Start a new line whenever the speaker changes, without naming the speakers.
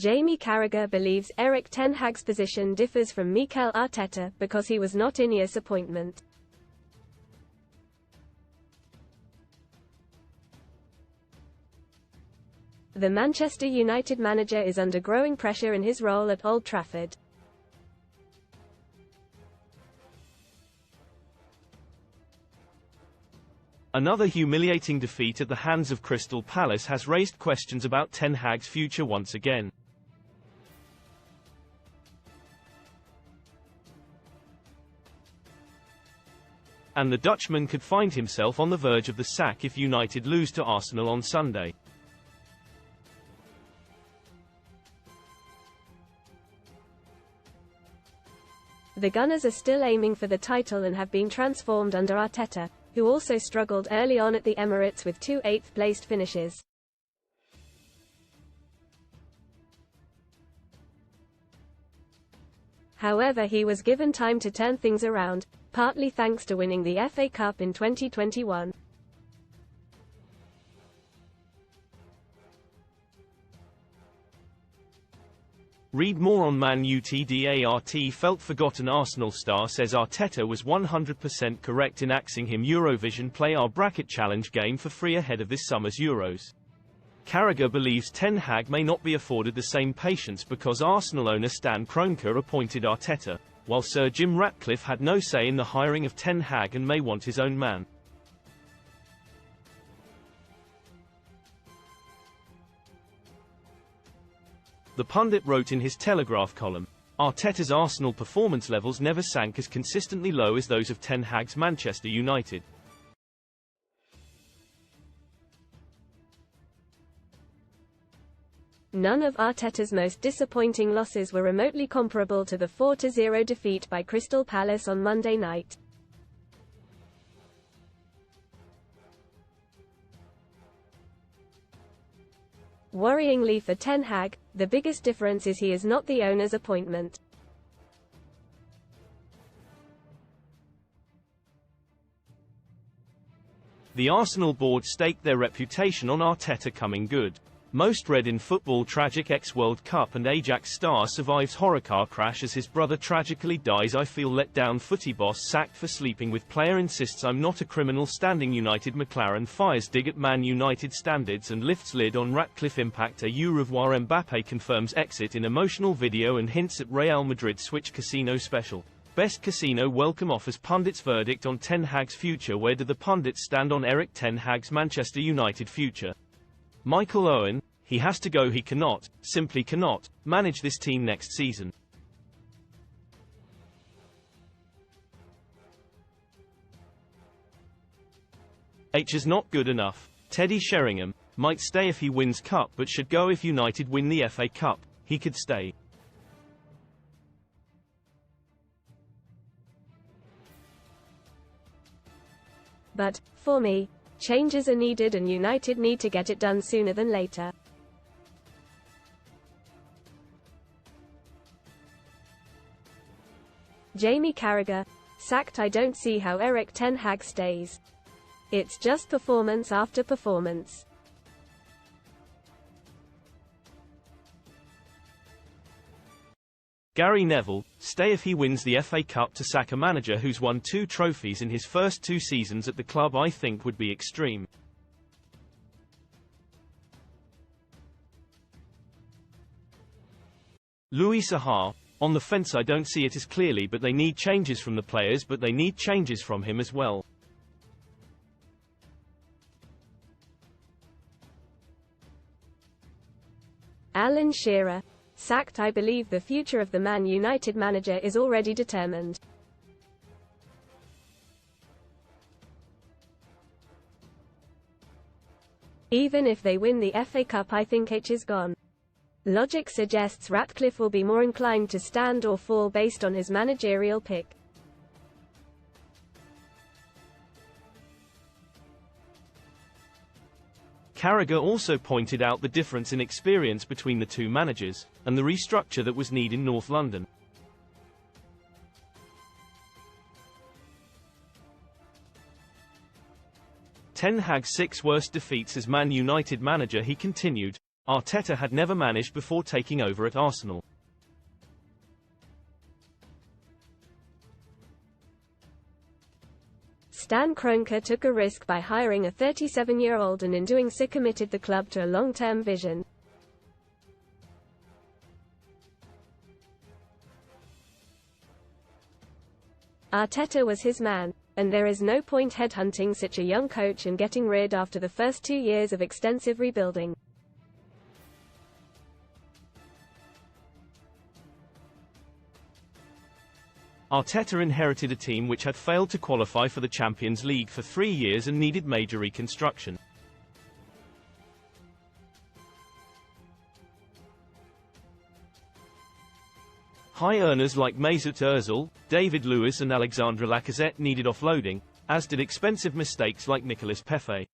Jamie Carragher believes Erik Ten Hag's position differs from Mikel Arteta because he was not Ineos' appointment. The Manchester United manager is under growing pressure in his role at Old Trafford.
Another humiliating defeat at the hands of Crystal Palace has raised questions about Ten Hag's future once again. And the Dutchman could find himself on the verge of the sack if United lose to Arsenal on Sunday.
The Gunners are still aiming for the title and have been transformed under Arteta, who also struggled early on at the Emirates with 2 8th-placed finishes. However, he was given time to turn things around, partly thanks to winning the FA Cup in 2021.
Read more on Man U. TDART felt forgotten. Arsenal star says Arteta was 100% correct in axing him. Eurovision play our bracket challenge game for free ahead of this summer's Euros. Carragher believes Ten Hag may not be afforded the same patience because Arsenal owner Stan Kroenke appointed Arteta, while Sir Jim Ratcliffe had no say in the hiring of Ten Hag and may want his own man. The pundit wrote in his Telegraph column, Arteta's Arsenal performance levels never sank as consistently low as those of Ten Hag's Manchester United.
None of Arteta's most disappointing losses were remotely comparable to the 4-0 defeat by Crystal Palace on Monday night. Worryingly for Ten Hag, the biggest difference is he is not the owner's appointment.
The Arsenal board staked their reputation on Arteta coming good. Most read in football: tragic ex-World Cup and Ajax star survives horror car crash as his brother tragically dies. I feel let down. Footy boss sacked for sleeping with player insists I'm not a criminal. Standing United. McLaren fires dig at Man United standards and lifts lid on Ratcliffe impact. A au revoir. Mbappe confirms exit in emotional video and hints at Real Madrid switch. Casino special. Best casino welcome offers pundits' verdict on Ten Hag's future. Where do the pundits stand on Erik Ten Hag's Manchester United future? Michael Owen, he has to go. He cannot, simply cannot, manage this team next season. H is not good enough. Teddy Sheringham might stay if he wins cup but should go if United win the FA Cup. He could stay.
But, for me, changes are needed and United need to get it done sooner than later. Jamie Carragher, sacked. I don't see how Erik Ten Hag stays. It's just performance after performance.
Gary Neville, stay if he wins the FA Cup. To sack a manager who's won 2 trophies in his first 2 seasons at the club I think would be extreme. Louis Saha, on the fence. I don't see it as clearly, but they need changes from the players, but they need changes from him as well.
Alan Shearer, sacked. I believe the future of the Man United manager is already determined. Even if they win the FA Cup, I think H is gone. Logic suggests Ratcliffe will be more inclined to stand or fall based on his managerial pick.
Carragher also pointed out the difference in experience between the 2 managers, and the restructure that was needed in North London. Ten Hag's 6 worst defeats as Man United manager. He continued, Arteta had never managed before taking over at Arsenal.
Stan Kroenke took a risk by hiring a 37-year-old and in doing so committed the club to a long-term vision. Arteta was his man, and there is no point headhunting such a young coach and getting rid after the first 2 years of extensive rebuilding.
Arteta inherited a team which had failed to qualify for the Champions League for 3 years and needed major reconstruction. High earners like Mesut Ozil, David Luiz and Alexandre Lacazette needed offloading, as did expensive mistakes like Nicolas Pepe.